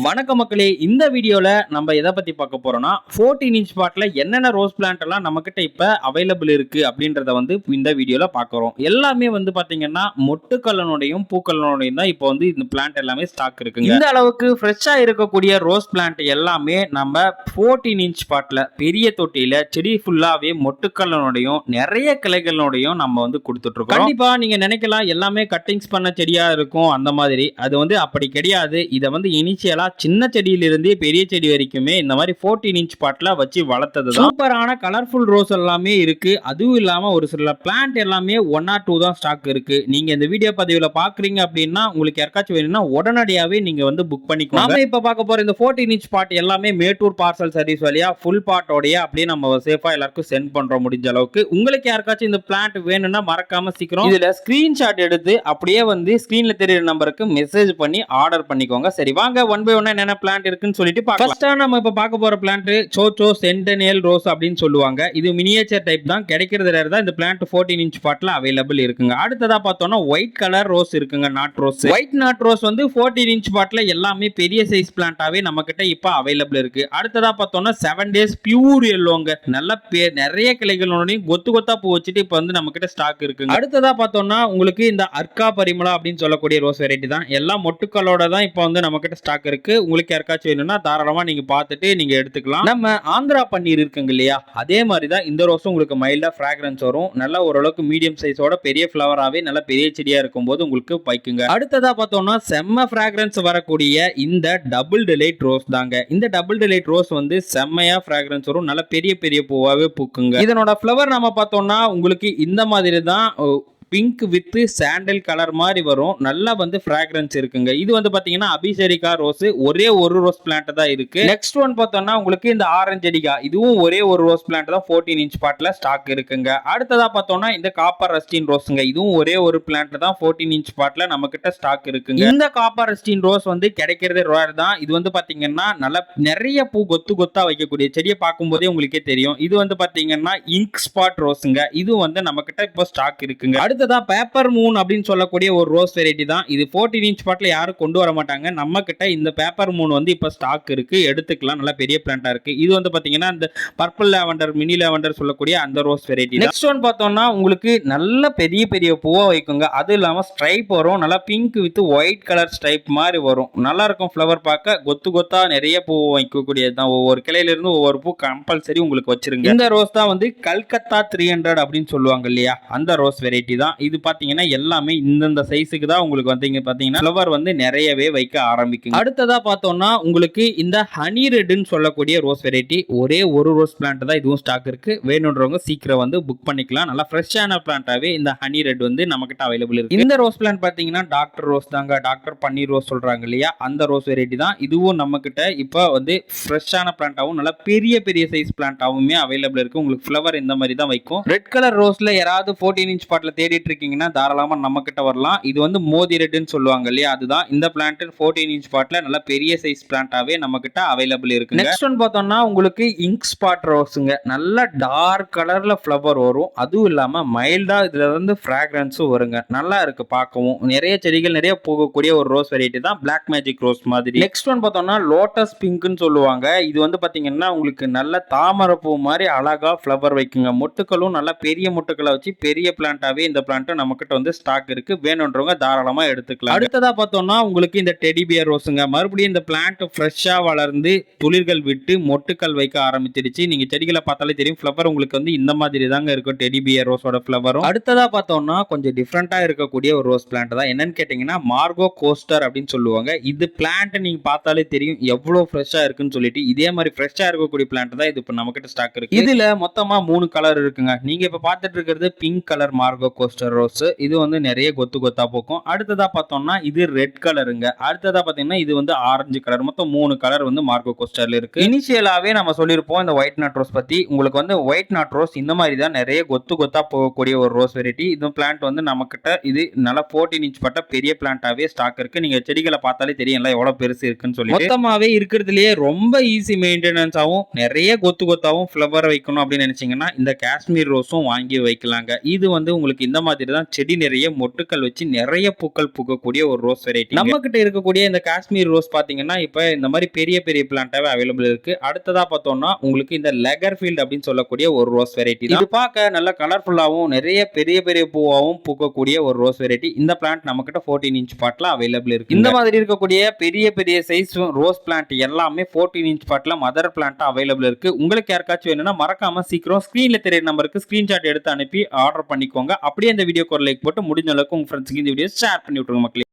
வணக்கம் மக்களே, இந்த வீடியோல நம்ம எதை பத்தி பார்க்க போறோம்னா 14 இன்ச் பாட்ல என்னென்ன ரோஸ் பிளான்ட் எல்லாம் நம்மகிட்ட இப்ப அவைலபிள் இருக்கு அப்படின்றத இந்த வீடியோல பார்க்கறோம். எல்லாமே பாத்தீங்கன்னா மொட்டுக்கல்லனோடையும் பூக்கல்லனோடையும் தான் இப்போ இந்த பிளான்ட் எல்லாமே ஸ்டாக் இருக்குங்க. இந்த அளவுக்கு ஃப்ரெஷ்ஷா இருக்கக்கூடிய ரோஸ் பிளான்ட் எல்லாமே நம்ம 14 இன்ச் பாட்ல பெரிய தொட்டியில செடி ஃபுல்லாவே மொட்டுக்கல்லனோடையும் நிறைய கிளைகளோடையும் நம்ம கொடுத்துட்டு இருக்கோம். கண்டிப்பா நீங்க நினைக்கலாம் எல்லாமே கட்டிங்ஸ் பண்ண செடியா இருக்கும் அந்த மாதிரி. அது அப்படி கிடையாது. இதை இனிஷியலா சின்ன செடியிலிருந்து பெரிய செடி வரைக்குமே இந்த மாதிரி 14 இன்ச் பாட்ல வச்சு வளர்த்தது. சூப்பரான கலர்ஃபுல் ரோஸ் எல்லாமே இருக்கு. அதுவும் இல்லாம ஒரு சில பிளான்ட் எல்லாமே 1 or 2 தான் ஸ்டாக் இருக்கு. நீங்க இந்த வீடியோ பதிவுல பாக்குறீங்க அப்படின்னா உங்களுக்கு யாருக்காச்சும் வேணும்னா உடனடியாவே நீங்க புக் பண்ணிக்கோங்க. நாம இப்ப பார்க்க போற இந்த 14 இன்ச் பாட் எல்லாமே மேட்டூர் பார்சல் சர்வீஸ் வழியா ஃபுல் பாட்டோடய அப்படியே நம்ம சேஃபா எல்லாருக்கும் சென்ட் பண்றோம் முடிஞ்ச அளவுக்கு. உங்களுக்கு யாருக்காச்சும் இந்த பிளான்ட் வேணும்னா மறக்காம சீக்கிரம் இதுல ஸ்கிரீன்ஷாட் எடுத்து அப்படியே ஸ்கிரீன்ல தெரியுற நம்பருக்கு மெசேஜ் பண்ணி ஆர்டர் பண்ணிக்கோங்க. சரி வாங்க ஒன் பை ஒன் என்னென்ன பிளான்ட் இருக்குன்னு சொல்லிட்டு பார்க்கலாம். ஃபர்ஸ்டா நம்ம இப்ப பார்க்க போற பிளான்ட் சோச்சோ சென்டெனியல் ரோஸ் அப்படின்னு சொல்லுவாங்க. இது மினியேச்சர் டைப் தான், கிடைக்கிறது ரேர் தான். இந்த பிளான்ட் 14 இன்ச் பாட்ல அவைலபிள் இருக்குங்க. அடுத்ததா பார்த்தோம்னா ஒயிட் கலர் ரோஸ் இருக்குங்க, not rose. White not rose 14 inch பாட்ல எல்லாமே பெரிய சைஸ் பிளான்ட்டாவே நம்ம கிட்ட இப்ப அவைலபிள் இருக்கு. அடுத்ததா பார்த்தோம்னா 7 days பியூர் எல்லோங்க, நல்ல நிறைய கிளைகளோட கொத்து கொத்தா பூ வச்சுட்டு இப்ப நம்ம கிட்ட ஸ்டாக் இருக்குங்க. அடுத்ததா பார்த்தோம்னா உங்களுக்கு இந்த அர்க்கா பரிமளா அப்படின்னு சொல்லக்கூடிய ரோஸ் வெரைட்டி தான். எல்லாம் மொட்டுக்களோட தான் இப்ப நம்ம கிட்ட ஸ்டாக் இருக்கு. உங்களுக்கு யாருக்காச்சும் வேணும்னா தாராளமா நீங்க பார்த்துட்டு நீங்க எடுத்துக்கலாம். நம்ம ஆந்திரா பன்னீர் இருக்குங்க இல்லையா, அதே மாதிரி தான் இந்த ரோஸும் உங்களுக்கு மைல்டா ஃப்ராக்ரன்ஸ் வரும். நல்ல ஓரளவுக்கு மீடியம் சைஸோட பெரிய ஃப்ளவராவே நல்ல பெரிய செடியா இருக்கும்போது உங்களுக்கு பைக்குங்க. அடுத்ததா பார்த்தோம்னா செம்ம ஃப்ராக்ரன்ஸ் வரக்கூடிய இந்த டபுள் டிலைட் ரோஸ் தாங்க. இந்த டபுள் டிலைட் ரோஸ் செம்மையா ஃப்ராக்ரன்ஸ் வரும், நல்ல பெரிய பெரிய பூவாவே பூக்குங்க. இதனோட ஃப்ளவர் நம்ம பார்த்தோம்னா உங்களுக்கு இந்த மாதிரி தான் பிங்க் வித் சாண்டல் கலர் மாதிரி வரும். நல்லா ஃப்ராக்ரன்ஸ் இருக்குங்க. இது பாத்தீங்கன்னா அபிஷேரிகா ரோஸ், ஒரே ஒரு ரோஸ் பிளான்ட் தான் இருக்கு. நெக்ஸ்ட் ஒன் பார்த்தோம்னா உங்களுக்கு இந்த ஆரஞ்சு அடிகா, இதுவும் ஒரே ஒரு ரோஸ் பிளான்ட் தான் 14 இன்ச் பாட்ல ஸ்டாக் இருக்குங்க. அடுத்ததா பார்த்தோம்னா இந்த காப்பர் ரஸ்டின் ரோஸ்ங்க, இதுவும் ஒரே ஒரு பிளான்ட் தான் 14 இன்ச் பாட்ல நம்ம கிட்ட ஸ்டாக் இருக்குங்க. இந்த காப்பர் ரஸ்டின் ரோஸ் கிடைக்கிறது ரேர் தான். இது பாத்தீங்கன்னா நல்ல நிறைய பூ கொத்து கொத்தா வைக்கக்கூடிய செடியை பார்க்கும்போதே உங்களுக்கே தெரியும். இது பாத்தீங்கன்னா இங்க் ஸ்பாட் ரோஸ்ங்க, இது நம்ம கிட்ட இப்போ ஸ்டாக் இருக்குங்க. அடுத்ததா பேப்பர் மூன் அப்படின்னு சொல்லக்கூடிய ஒரு ரோஸ் வெரைட்டி தான். இது 14 இன்ச் பாட்ல யாரும் கொண்டு வர மாட்டாங்க. நம்ம கிட்ட இந்த பேப்பர் மூன் இப்ப ஸ்டாக் இருக்கு, எடுத்துக்கலாம். நல்ல பெரிய பிளான்ட்டா இருக்கு. இது பாத்தீங்கன்னா இந்த பர்பிள் லாவெண்டர் மினி லாவெண்டர் சொல்லக்கூடிய அந்த ரோஸ் வெரைட்டி. நெக்ஸ்ட் ஒன் பார்த்தோம்னா உங்களுக்கு நல்ல பெரிய பெரிய பூவா வைக்குங்க. அது இல்லாம ஸ்ட்ரைப் வரும், நல்லா pink with white colour stripe மாதிரி வரும். நல்லா இருக்கும் ஃப்ளவர் பார்க்க, கொத்து கொத்தா நிறைய பூ வைக்கக்கூடியது தான். ஒவ்வொரு கிளையில இருந்து ஒவ்வொரு பூ கம்பல்சரி உங்களுக்கு வச்சிருங்க. இந்த ரோஸ் தான் கல்கத்தா 300 அப்படின்னு சொல்லுவாங்க இல்லையா, அந்த ரோஸ் வெரைட்டி தான். இது பாத்தீங்கன்னா எல்லாமே இந்த சைஸுக்கு தான் உங்களுக்கு பாத்தீங்கன்னா ஃப்ளவர் நிறையவே வைக்க ஆரம்பிக்கும். அடுத்ததா பார்த்தோம்னா உங்களுக்கு இந்த ஹனி ரெட்னு சொல்லக்கூடிய ரோஸ் வெரைட்டி, ஒரே ஒரு ரோஸ் பிளான்ட் தான் இதுவும் ஸ்டாக் இருக்கு. வேணும்ன்றவங்க சீக்கிரம் புக் பண்ணிக்கலாம். நல்லா ஃப்ரெஷ்ஷான பிளான்ட்டாவே இந்த ஹனி ரெட் நம்ம கிட்ட அவைலபிள் இருக்கு. இந்த ரோஸ் பிளான்ட் பாத்தீங்கன்னா டாக்டர் ரோஸ் தாங்க, டாக்டர் பன்னீர் ரோஸ் சொல்றாங்க இல்லையா, அந்த ரோஸ் வெரைட்டி தான். இதுவும் நம்ம கிட்ட இப்போ ஃப்ரெஷ்ஷான பிளான்ட்டாவும் நல்ல பெரிய பெரிய சைஸ் பிளான்ட்டாவுமே அவைலபிள் இருக்கு. உங்களுக்கு ஃப்ளவர் இந்த மாதிரி தான் வைக்கும். ரெட் கலர் ரோஸ்ல யாராவது 14 இன்ச் பாட்ல தேடிட்டு இருக்கீங்கன்னா தாராளமா நம்ம கிட்ட வரலாம். இது மோதி ரெட்னு சொல்லுவாங்க இல்லையா, அதுதான். இந்த பிளான்ட் 14 இன்ச் பாட்ல நல்ல பெரிய சைஸ் பிளான்ட்டாவே நம்ம கிட்ட அவைலபிள் இருக்கு. நெக்ஸ்ட் ஒன் பார்த்தோம்னா உங்களுக்கு இங்க் ஸ்பாட் ரோஸ்ங்க, நல்ல டார்க் கலர்ல ஃப்ளவர் வரும். அதுவும் இல்லாம மைல்டா இதுல ஃப்ராக்ரன்ஸும் வருங்க. நல்லா இருக்கு பார்க்கவும். நிறைய செடிகள் நிறைய போகக்கூடிய ஒரு ரோஸ் வெரைட்டி தான், பிளாக் மேஜிக் ரோஸ் மாதிரி. நெக்ஸ்ட் ஒன் பார்த்தோம்னா லோட்டஸ் பிங்க்னு சொல்லுவாங்க. இது பாத்தீங்கன்னா உங்களுக்கு நல்ல தாமரை பூ மாதிரி அழகா ஃப்ளவர் வைக்குங்க. மொட்டுக்களும் நல்ல பெரிய மொட்டுக்களை வச்சு பெரிய பிளான்ட்டாவே இந்த பிளான்ட் நம்ம கிட்ட ஸ்டாக் இருக்கு. வேணும்ன்றவங்க தாராளமா எடுத்துக்கலாம். அடுத்ததா பார்த்தோம்னா உங்களுக்கு இந்த டெடி பியர் ரோஸுங்க, மறுபடியும் இந்த பிளான்ட் ஃப்ரெஷ்ஷா வளர்ந்து துளிர்கள் விட்டு மொட்டுக்கள் வைக்க ஆரம்பிச்சிடுச்சு. நீங்க செடிகளை பார்த்தாலே தெரியும், ஃப்ளவர் உங்களுக்கு இந்த மாதிரி தாங்க இருக்கும் டெடி பியர் ரோஸோட ஃப்ளவரும். அடுத்ததா பார்த்தோம்னா கொஞ்சம் டிஃப்ரெண்டா இருக்கக்கூடிய ஒரு ரோஸ் பிளான்ட் தான். என்னன்னு கேட்டீங்கன்னா மார்கோ கோஸ்டர் அப்படின்னு சொல்லுவாங்க. இது பிளான்ட் நீங்க பார்த்தாலே தெரியும் எவ்வளவு ஃப்ரெஷ்ஷா இருக்குன்னு சொல்லிட்டு. இதே மாதிரி ஃப்ரெஷ்ஷா இருக்கக்கூடிய பிளான்ட் தான் இது இப்ப நம்ம கிட்ட ஸ்டாக் இருக்கு. இதுல மொத்தமா 3 கலர் இருக்குங்க. நீங்க இப்ப பார்த்துட்டு இருக்கிறது பிங்க் கலர் மார்கோ கோஸ்டர் ரோஸ். இது நிறைய கொத்து கொத்தா போக்கும். அடுத்ததா பார்த்தோம்னா இது ரெட் கலருங்க. அடுத்ததா பாத்தீங்கன்னா இது ஆரஞ்சு கலர். மொத்தம் 3 கலர் மார்கோ கோஸ்டர்ல இருக்கு. இனிஷியலாவே நம்ம சொல்லிருப்போம் இந்த ஒயிட் நாட் ரோஸ் பத்தி. உங்களுக்கு ஒயிட் நாட் ரோஸ் இந்த மாதிரி தான் நிறைய கொத்து கொத்தா போகக்கூடிய ஒரு ரோஸ் வெரைட்டி. இது பிளான்ட் நம்ம கிட்ட இது நல்லா 14 இன்ச் பட்ட பெரிய பிளான்ட்டாவே ஸ்டாக் இருக்கு. நீங்க செடிகளை பார்த்தாலே தெரியும் எவ்வளவு பெருசு இருக்குன்னு சொல்லி. மொத்தமாவே இருக்கிறதுலயே ரொம்ப ஈஸி மெயின்டெனன்ஸ் ஆகும், நிறைய கொத்து கொத்தாவும் ஃப்ளவர் வைக்கணும் அப்படின்னு நினைச்சீங்கன்னா இந்த காஷ்மீர் ரோஸும் வாங்கி வைக்கலாங்க. இது உங்களுக்கு இந்த மாதிரி தான் செடி நிறைய மொட்டுக்கள் வச்சு நிறைய பூக்கள் பூக்கக்கூடிய ஒரு ரோஸ் வெரைட்டி. நம்ம கிட்ட இருக்கக்கூடிய இந்த காஷ்மீர் ரோஸ் பாத்தீங்கன்னா இப்ப இந்த மாதிரி பெரிய பெரிய பிளான்ட்டாவே அவைலபிள் இருக்கு. அடுத்ததா பார்த்தோம்னா உங்களுக்கு இந்த லெகர்ஃபீல்ட் அப்படின்னு சொல்லக்கூடிய ஒரு ரோஸ் வெரைட்டி. இது பார்க்க நல்ல கலர்ஃபுல்லாவும் நிறைய பெரிய பெரிய பூவாவும் பூக்கக்கூடிய ஒரு ரோஸ் வெரைட்டி. இந்த பிளான்ட் நம்ம கிட்ட 14 இன்ச் பாட்ல அவைலபிள் இருக்கு. இந்த மாதிரி இருக்கக்கூடிய பெரிய பெரிய சைஸ் ரோஸ் பிளான்ட் எல்லாமே 14 இன்ச் பாட்ல மதர் பிளான்ட் அவைலபிள் இருக்கு. உங்களுக்கு யாருக்காச்சும் வேணும்னா மறக்காம சீக்கிரம் ஸ்கிரீன்ல தெரிய நம்பருக்கு ஸ்கிரீன்ஷாட் எடுத்து அனுப்பி ஆர்டர் பண்ணிக்கோங்க. அப்படியே இந்த வீடியோக்கு ஒரு லைக் போட்டு முடிஞ்ச அளவுக்கு உங்க ஃப்ரெண்ட்ஸ்க்கு இந்த வீடியோ ஷேர் பண்ணி விட்டுருங்க மக்களே.